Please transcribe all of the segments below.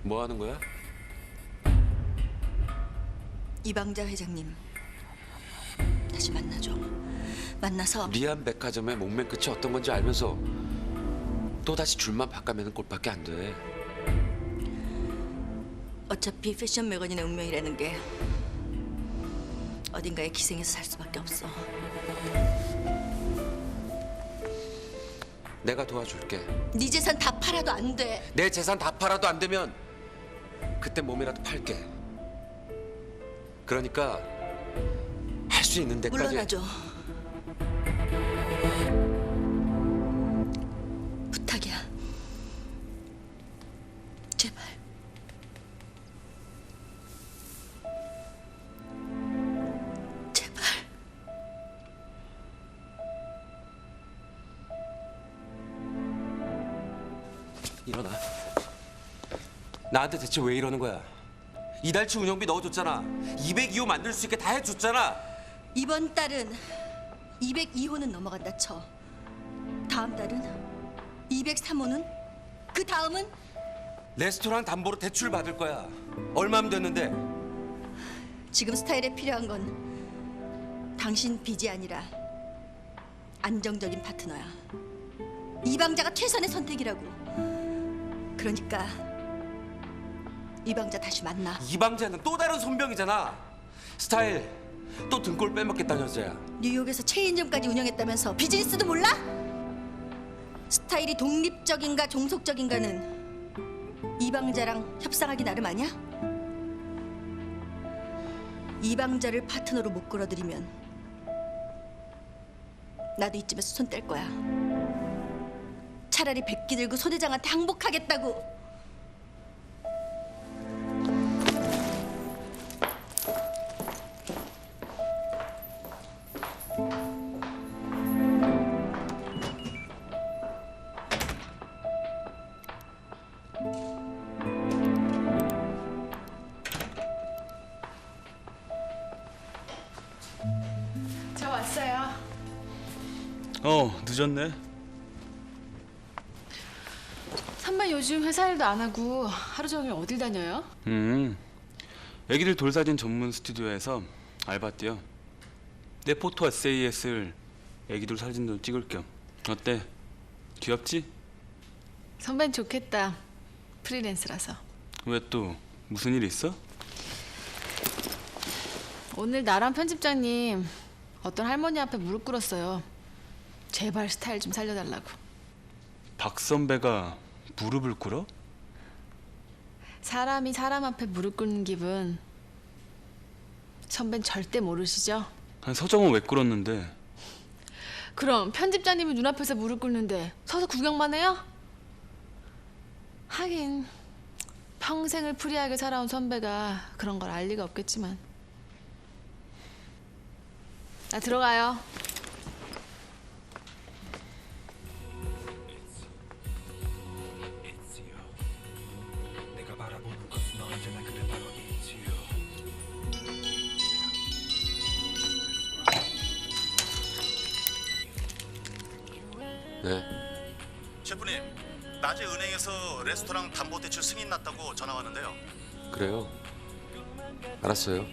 뭐 하는 거야? 이방자 회장님 다시 만나줘. 만나서 리안 백화점의 목맨 끝이 어떤 건지 알면서 또 다시 줄만 바꿔매는 꼴밖에 안 돼. 어차피 패션 매거진의 운명이라는 게 어딘가에 기생해서 살 수밖에 없어. 내가 도와줄게. 네 재산 다 팔아도 안 돼. 내 재산 다 팔아도 안 되면 그때 몸이라도 팔게. 그러니까 할 수 있는 데까지. 물러나줘. 부탁이야. 제발. 제발. 일어나. 나한테 대체 왜 이러는 거야? 이달치 운영비 넣어줬잖아. 202호 만들 수 있게 다 해줬잖아. 이번 달은 202호는 넘어간다 쳐. 다음 달은 203호는? 그 다음은? 레스토랑 담보로 대출 받을 거야. 얼마면 됐는데? 지금 스타일에 필요한 건 당신 빚이 아니라 안정적인 파트너야. 이방자가 최선의 선택이라고. 그러니까 이방자 다시 만나. 이방자는 또 다른 손병이잖아. 스타일 또 등골 빼먹겠다는 여자야. 뉴욕에서 체인점까지 운영했다면서 비즈니스도 몰라? 스타일이 독립적인가 종속적인가는 이방자랑 협상하기 나름 아니야? 이방자를 파트너로 못 끌어들이면 나도 이쯤에서 손 뗄 거야. 차라리 백기 들고 손 회장한테 항복하겠다고. 저 왔어요. 늦었네. 선배 요즘 회사 일도 안 하고 하루 종일 어딜 다녀요? 애기들 돌사진 전문 스튜디오에서 알바 뛰어. 내 포토 에세이에 쓸 애기들 사진도 찍을 겸. 어때? 귀엽지? 선배는 좋겠다. 프리랜서라서. 왜 또 무슨 일 있어? 오늘 나랑 편집장님 어떤 할머니 앞에 무릎 꿇었어요. 제발 스타일 좀 살려달라고. 박 선배가 무릎을 꿇어? 사람이 사람 앞에 무릎 꿇는 기분 선배는 절대 모르시죠? 아니, 서정은 왜 꿇었는데? 그럼 편집장님이 눈앞에서 무릎 꿇는데 서서 구경만 해요? 하긴 평생을 프리하게 살아온 선배가 그런 걸 알 리가 없겠지만. 나 들어가요. 네. 셰프님, 낮에 은행에서 레스토랑 담보대출 승인 났다고 전화 왔는데요. 그래요. 알았어요.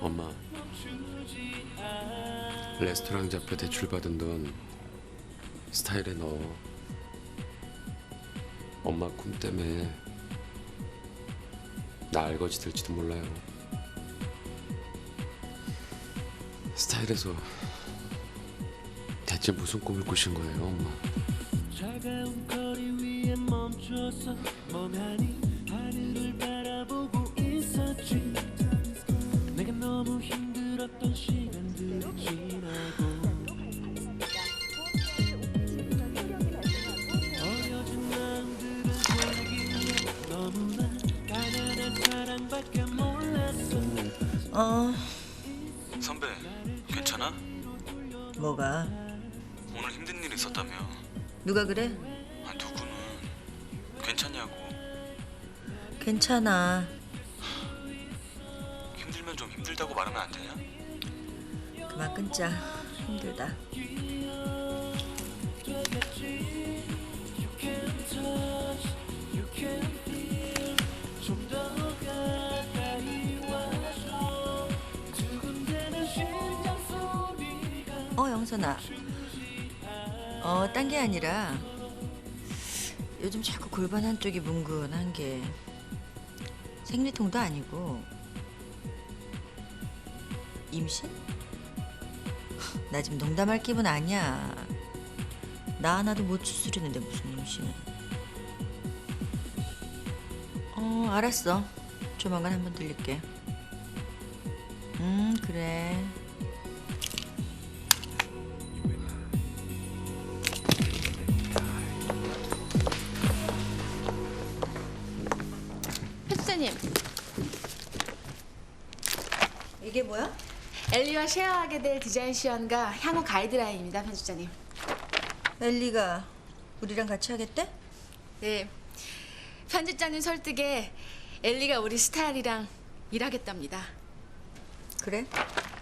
엄마, 레스토랑 잡혀 대출 받은 돈 스타일에 넣어. 엄마 꿈 때문에 나 알거지 될지도 몰라요. 스타일에서 대체 무슨 꿈을 꾸신 거예요, 엄마? 차가운 거리 위에 멈춰서 멍하니 하늘을 바라보고 있었지. 내가 너무 힘들었던 시간들이 지나고 버려진 마음들을 보내기에 너무나 가난한 사랑밖에 몰랐어. 선배, 괜찮아? 뭐가? 오늘 힘든 일 있었다며. 누가 그래? 누구는 괜찮냐고. 괜찮아. 힘들면 좀 힘들다고 말하면 안 되냐? 그만 끊자. 힘들다. 영선아. 딴 게 아니라 요즘 자꾸 골반 한쪽이 뭉근한 게 생리통도 아니고 임신? 나 지금 농담할 기분 아니야. 나 하나도 못 추스리는데 무슨 임신을. 알았어. 조만간 한번 들릴게. 그래. 편집자님, 이게 뭐야? 엘리와 쉐어하게 될 디자인 시연과 향후 가이드라인입니다, 편집자님. 엘리가 우리랑 같이 하겠대? 네, 편집자님 설득에 엘리가 우리 스타일이랑 일하겠답니다. 그래?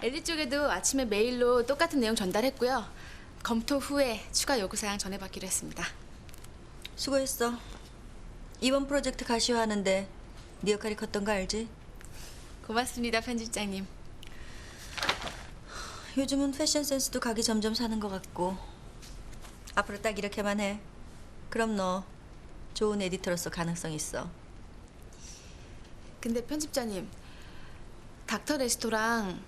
엘리 쪽에도 아침에 메일로 똑같은 내용 전달했고요. 검토 후에 추가 요구사항 전해받기로 했습니다. 수고했어. 이번 프로젝트 가시화하는데 네 역할이 컸던 거 알지? 고맙습니다, 편집장님. 요즘은 패션 센스도 각이 점점 사는 것 같고 앞으로 딱 이렇게만 해. 그럼 너 좋은 에디터로서 가능성 있어. 근데 편집자님, 닥터 레스토랑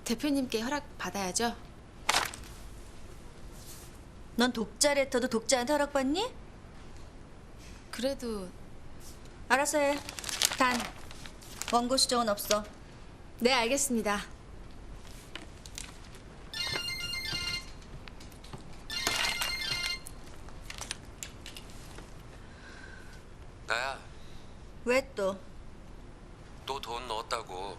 대표님께 허락 받아야죠? 넌 독자 레터도 독자한테 허락받니? 그래도 알아서 해. 단 원고 수정은 없어. 네, 알겠습니다. 나야, 왜 또? 또 돈 넣었다고.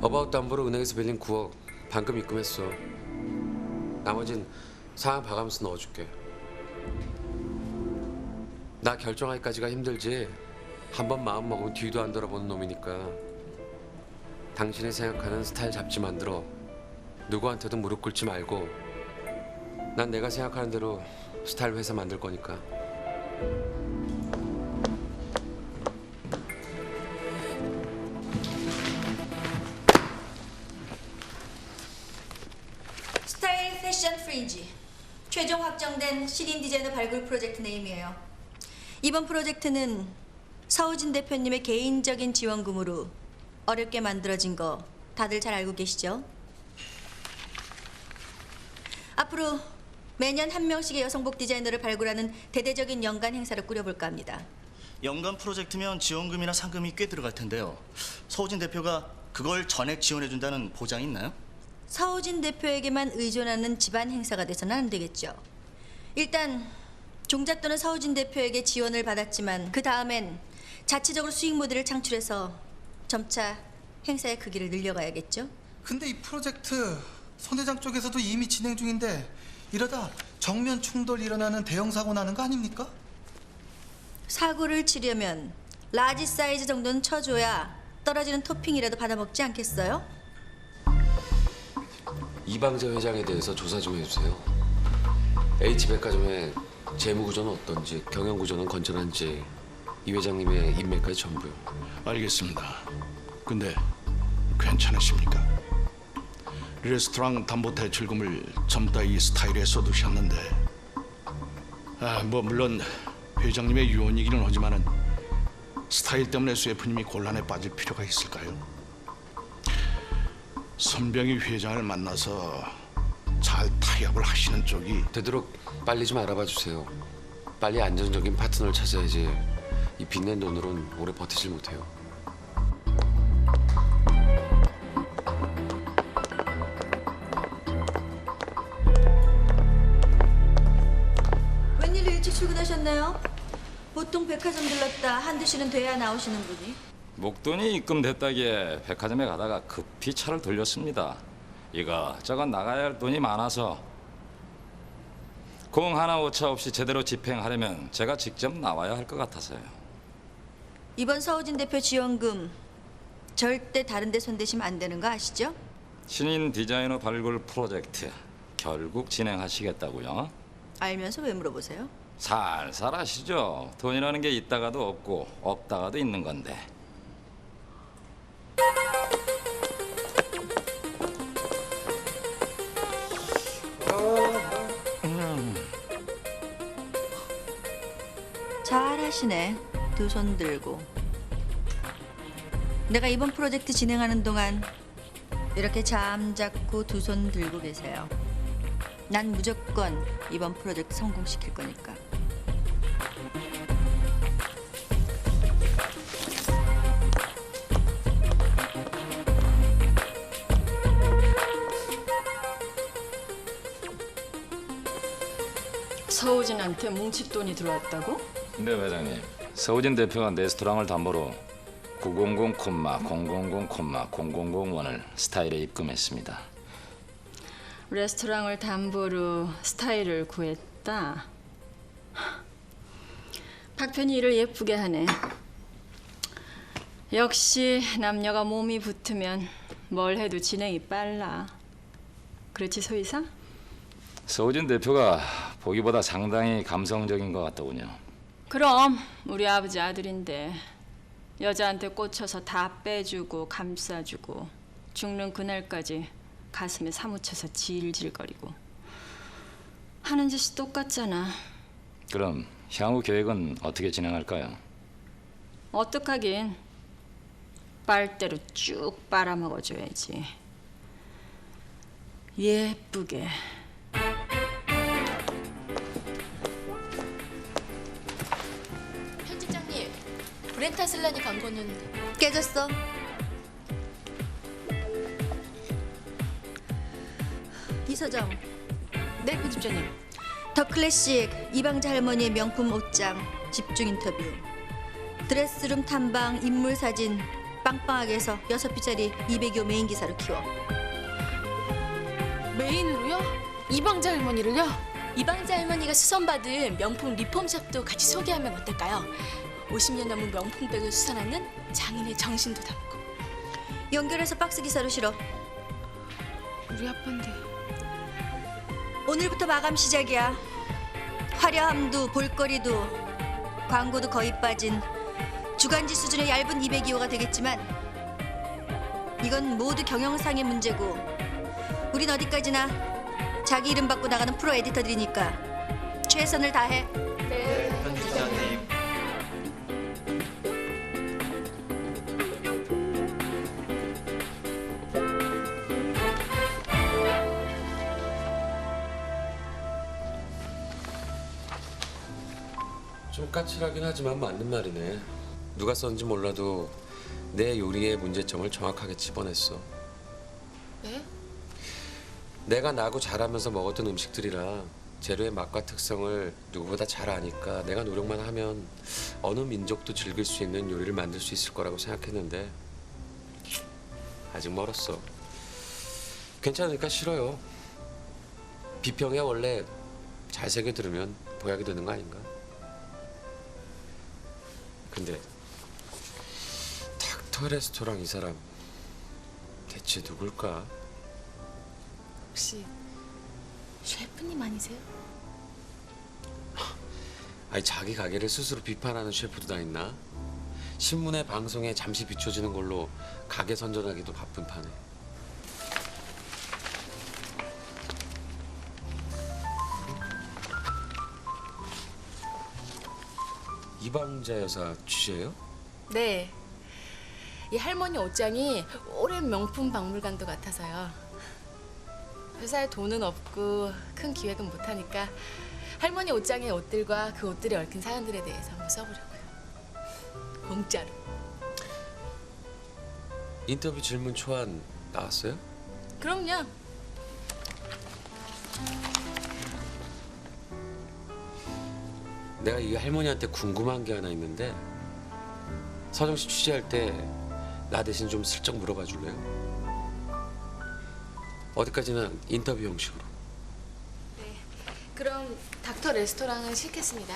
어바웃 담보로 은행에서 빌린 9억 반금 입금했어. 나머진 상황 봐가면서 넣어줄게. 나 결정하기까지가 힘들지. 한번 마음 먹으면 뒤도 안 돌아보는 놈이니까. 당신이 생각하는 스타일 잡지 만들어. 누구한테도 무릎 꿇지 말고. 난 내가 생각하는 대로 스타일 회사 만들 거니까. 스타일 패션 프린지 최종 확정된 신인 디자이너 발굴 프로젝트 네임이에요. 이번 프로젝트는 서우진 대표님의 개인적인 지원금으로 어렵게 만들어진 거 다들 잘 알고 계시죠? 앞으로 매년 한 명씩의 여성복 디자이너를 발굴하는 대대적인 연간 행사를 꾸려볼까 합니다. 연간 프로젝트면 지원금이나 상금이 꽤 들어갈 텐데요. 서우진 대표가 그걸 전액 지원해준다는 보장이 있나요? 서우진 대표에게만 의존하는 집안 행사가 돼서는 안 되겠죠. 일단 종잣돈은 서우진 대표에게 지원을 받았지만 그 다음엔 자체적으로 수익 모델을 창출해서 점차 행사의 크기를 늘려가야겠죠. 근데 이 프로젝트 손 회장 쪽에서도 이미 진행 중인데 이러다 정면 충돌 일어나는 대형 사고 나는 거 아닙니까? 사고를 치려면 라지 사이즈 정도는 쳐줘야 떨어지는 토핑이라도 받아먹지 않겠어요? 이방재 회장에 대해서 조사 좀 해주세요. H백화점의 재무구조는 어떤지, 경영구조는 건전한지, 이 회장님의 인맥까지 전부요. 알겠습니다. 근데 괜찮으십니까? 레스토랑 담보 대출금을 전부 다 이 스타일에 써두셨는데 뭐 물론 회장님의 유언이기는 하지만은 스타일 때문에 셰프님이 곤란에 빠질 필요가 있을까요? 손병희 회장을 만나서 잘 타협을 하시는 쪽이 되도록 빨리 좀 알아봐 주세요. 빨리 안정적인 파트너를 찾아야지 이 빚낸 돈으로는 오래 버티질 못해요. 웬일로 일찍 출근하셨나요? 보통 백화점 들렀다 한두 시는 돼야 나오시는 분이. 목돈이 입금됐다기에 백화점에 가다가 급히 차를 돌렸습니다. 이거 저거 나가야 할 돈이 많아서 공 하나 오차 없이 제대로 집행하려면 제가 직접 나와야 할 것 같아서요. 이번 서우진 대표 지원금 절대 다른 데 손대시면 안 되는 거 아시죠? 신인 디자이너 발굴 프로젝트 결국 진행하시겠다고요? 알면서 왜 물어보세요? 살살 하시죠. 돈이라는 게 있다가도 없고 없다가도 있는 건데. 잘하시네. 두 손 들고. 내가 이번 프로젝트 진행하는 동안 이렇게 잠자코 두 손 들고 계세요. 난 무조건 이번 프로젝트 성공시킬 거니까. 서우진한테 뭉칫돈이 들어왔다고? 네 회장님. 서우진 대표가 레스토랑을 담보로 900,000,000,001을 스타일에 입금했습니다. 레스토랑을 담보로 스타일을 구했다. 박편이 일을 예쁘게 하네. 역시 남녀가 몸이 붙으면 뭘 해도 진행이 빨라. 그렇지 소희사? 서우진 대표가 보기보다 상당히 감성적인 것 같더군요. 그럼 우리 아버지 아들인데 여자한테 꽂혀서 다 빼주고 감싸주고 죽는 그날까지 가슴에 사무쳐서 질질거리고 하는 짓이 똑같잖아. 그럼 향후 계획은 어떻게 진행할까요? 어떡하긴 빨대로 쭉 빨아먹어줘야지. 예쁘게. 편집장님, 브렌타슬라니 광고는 깨졌어. 이서정, 네, 편집장님. 더 클래식 이방자 할머니의 명품 옷장 집중 인터뷰. 드레스룸 탐방 인물 사진 빵빵하게 해서 6피짜리 200여 메인 기사로 키워. 메인으로요? 이방자 할머니를요? 이방자 할머니가 수선받은 명품 리폼샵도 같이 소개하면 어떨까요? 50년 넘은 명품백을 수선하는 장인의 정신도 담고. 연결해서 박스 기사로 실어. 우리 아빠인데. 오늘부터 마감 시작이야. 화려함도 볼거리도 광고도 거의 빠진 주간지 수준의 얇은 202호가 되겠지만 이건 모두 경영상의 문제고 우린 어디까지나 자기 이름 받고 나가는 프로 에디터들이니까 최선을 다해. 네, 편집장님. 좀 까칠하긴 하지만 맞는 말이네. 누가 썼는지 몰라도 내 요리의 문제점을 정확하게 짚어냈어. 네? 내가 나고 자라면서 먹었던 음식들이라 재료의 맛과 특성을 누구보다 잘 아니까 내가 노력만 하면 어느 민족도 즐길 수 있는 요리를 만들 수 있을 거라고 생각했는데 아직 멀었어. 괜찮으니까 싫어요. 비평에 원래 잘 새겨 들으면 보약이 되는 거 아닌가? 근데 닥터 레스토랑 이 사람 대체 누굴까? 혹시 셰프님 아니세요? 아니 자기 가게를 스스로 비판하는 셰프도 다 있나? 신문에 방송에 잠시 비춰지는 걸로 가게 선전하기도 바쁜 판에. 이방자 여사 취재예요? 네. 이 할머니 옷장이 오랜 명품 박물관도 같아서요. 회사에 돈은 없고 큰 기획은 못하니까 할머니 옷장의 옷들과 그 옷들에 얽힌 사연들에 대해서 한번 써보려고요. 공짜로. 인터뷰 질문 초안 나왔어요? 그럼요. 내가 이 할머니한테 궁금한 게 하나 있는데 서정 씨 취재할 때 나 대신 좀 슬쩍 물어봐 줄래요? 어디까지나 인터뷰 형식으로. 그럼 닥터 레스토랑은 싫겠습니다.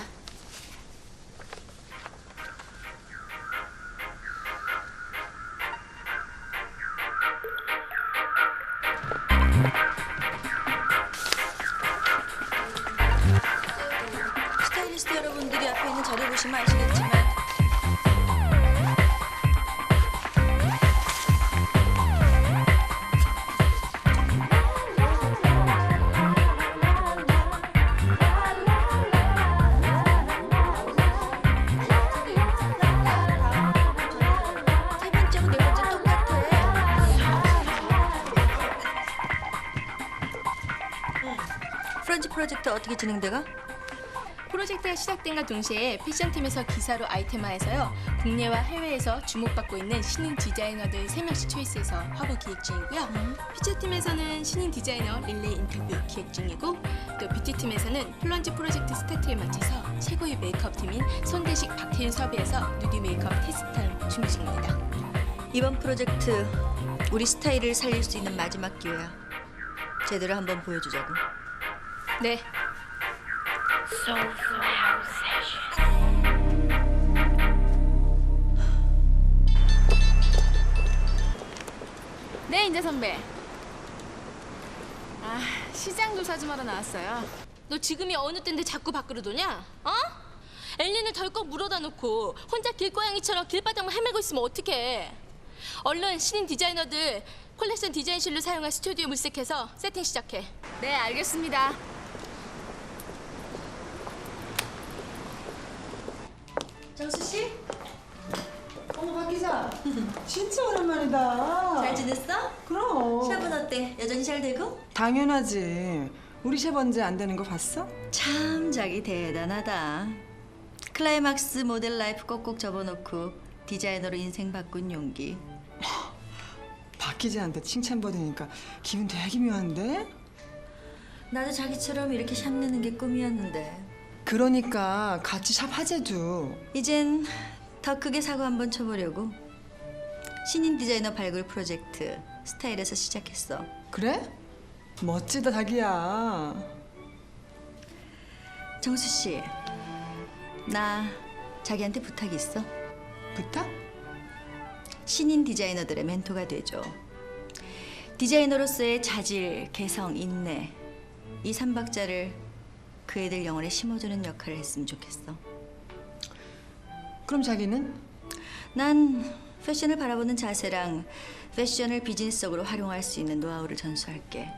스타일리스트 여러분들이 앞에 있는 자료 보시면 아시겠지만 세 번째하고 네 번째 똑같아. 프런치 프로젝트 어떻게 진행돼가? 프로젝트가 시작된과 동시에 패션팀에서 기사로 아이템화해서요. 국내와 해외에서 주목받고 있는 신인 디자이너들 3명씩 초이스해서 화보 기획 중이고요. 피처팀에서는 신인 디자이너 릴레이 인터뷰 기획 중이고 또 뷰티팀에서는 플런지 프로젝트 스타트에 맞춰서 최고의 메이크업팀인 손대식 박혜윤 섭외해서 누디 메이크업 테스트하는 준비 중입니다. 이번 프로젝트 우리 스타일을 살릴 수 있는 마지막 기회야. 제대로 한번 보여주자고. 네. 네, 인재 선배. 시장 조사 좀 하러 나왔어요. 너 지금이 어느 때인데 자꾸 밖으로 도냐? 어? 엘린을 덜컥 물어다 놓고 혼자 길고양이처럼 길바닥만 헤매고 있으면 어떡해? 얼른 신인 디자이너들 콜렉션 디자인실로 사용할 스튜디오 물색해서 세팅 시작해. 네, 알겠습니다. 정수 씨? 어머 박 기자, 진짜 오랜만이다. 잘 지냈어? 그럼. 샵은 어때? 여전히 잘 되고? 당연하지. 우리 샵 언제 안 되는 거 봤어? 참 자기 대단하다. 클라이막스 모델 라이프 꼭꼭 접어놓고 디자이너로 인생 바꾼 용기. 박 기자한테 칭찬받으니까 기분 되게 묘한데? 나도 자기처럼 이렇게 샵 내는 게 꿈이었는데 그러니까 같이 샵 하재도. 이젠 더 크게 사고 한번 쳐보려고. 신인 디자이너 발굴 프로젝트 스타일에서 시작했어. 그래? 멋지다 자기야. 정수 씨, 나 자기한테 부탁이 있어. 부탁? 신인 디자이너들의 멘토가 되죠. 디자이너로서의 자질, 개성, 인내 이 3박자를 그 애들 영혼에 심어주는 역할을 했으면 좋겠어. 그럼 자기는? 난 패션을 바라보는 자세랑 패션을 비즈니스적으로 활용할 수 있는 노하우를 전수할게.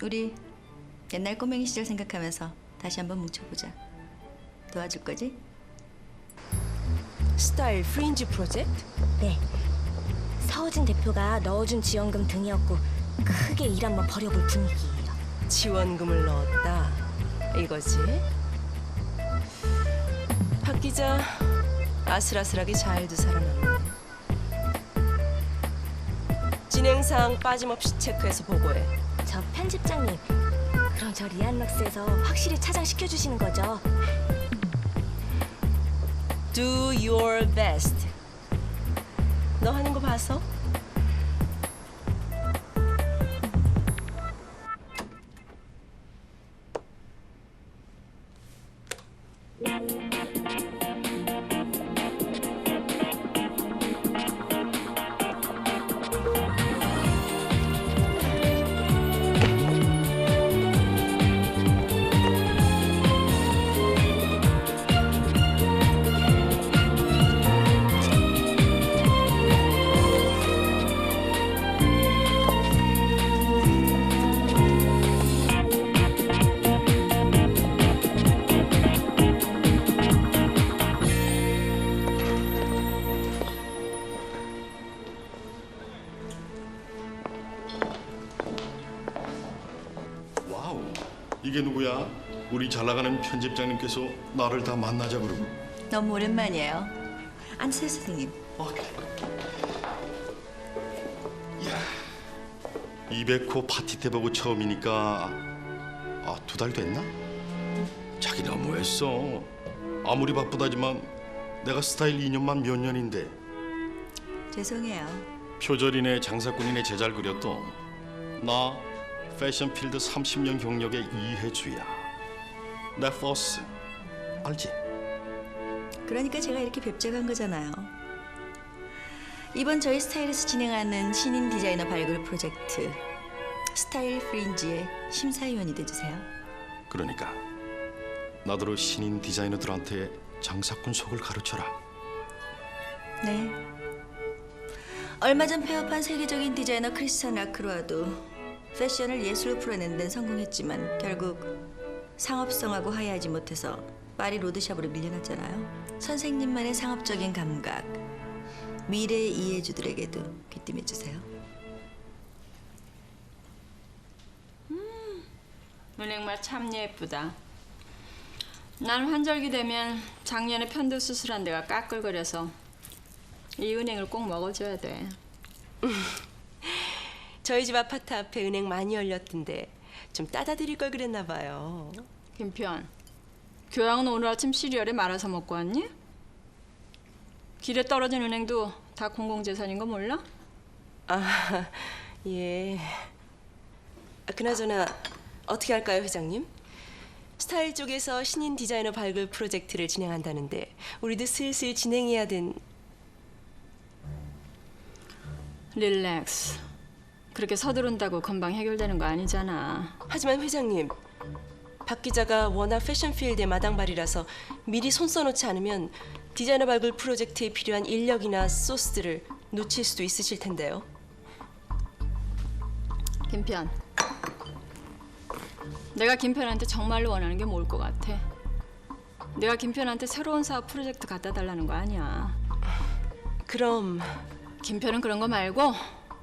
우리 옛날 꼬맹이 시절 생각하면서 다시 한번 뭉쳐보자. 도와줄 거지? 스타일 프린지 프로젝트? 네. 서우진 대표가 넣어준 지원금 등이었고 크게 일 한번 벌여볼 분위기예요. 지원금을 넣었다 이거지? 박 기자 아슬아슬하게 잘도 살아남네. 진행사항 빠짐없이 체크해서 보고해. 저 편집장님, 그럼 저 리안락스에서 확실히 차장시켜 주시는 거죠? Do your best. 너 하는 거 봐서? 와우, 이게 누구야? 우리 잘 나가는 편집장님께서 나를 다 만나자 그러고. 너무 오랜만이에요. 앉으세요, 선생님. 200호 파티 때 보고 처음이니까 2달 됐나? 자기 너무했어. 아무리 바쁘다지만 내가 스타일 2년만 몇 년인데. 죄송해요. 표절이네 장사꾼이네 제잘 그렸도 나 패션 필드 30년 경력의 이해주야. 내 포스 알지? 그러니까 제가 이렇게 뵙자한 거잖아요. 이번 저희 스타일에서 진행하는 신인 디자이너 발굴 프로젝트 스타일 프린지의 심사위원이 돼주세요. 그러니까 나더러 신인 디자이너들한테 장사꾼 속을 가르쳐라. 네. 얼마 전 폐업한 세계적인 디자이너 크리스찬 라크로아도 패션을 예술로 풀어낸 데는 성공했지만 결국 상업성하고 화해하지 못해서 파리 로드샵으로 밀려났잖아요. 선생님만의 상업적인 감각, 미래의 이해주들에게도 귀띔해주세요. 은행말 참 예쁘다. 난 환절기 되면 작년에 편도 수술한 데가 까끌거려서 이 은행을 꼭 먹어줘야 돼. 저희 집 아파트 앞에 은행 많이 열렸던데 좀 따다 드릴 걸 그랬나 봐요. 김편, 교양은 오늘 아침 시리얼에 말아서 먹고 왔니? 길에 떨어진 은행도 다 공공재산인 거 몰라? 아, 예. 그나저나 어떻게 할까요, 회장님? 스타일 쪽에서 신인 디자이너 발굴 프로젝트를 진행한다는데 우리도 슬슬 진행해야 된... 릴렉스. 그렇게 서두른다고 금방 해결되는 거 아니잖아. 하지만 회장님, 박 기자가 워낙 패션 필드의 마당발이라서 미리 손 써놓지 않으면 디자이너 발굴 프로젝트에 필요한 인력이나 소스들을 놓칠 수도 있으실 텐데요. 김편, 내가 김편한테 정말로 원하는 게 뭘 것 같아? 내가 김편한테 새로운 사업 프로젝트 갖다 달라는 거 아니야. 그럼 김편은 그런 거 말고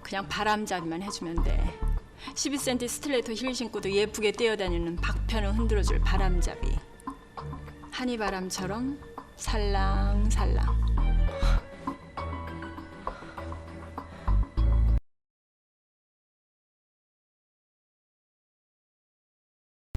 그냥 바람잡이만 해주면 돼. 12cm 스틸레이터 힐 신고도 예쁘게 뛰어다니는 박편을 흔들어줄 바람잡이. 한이바람처럼 살랑살랑.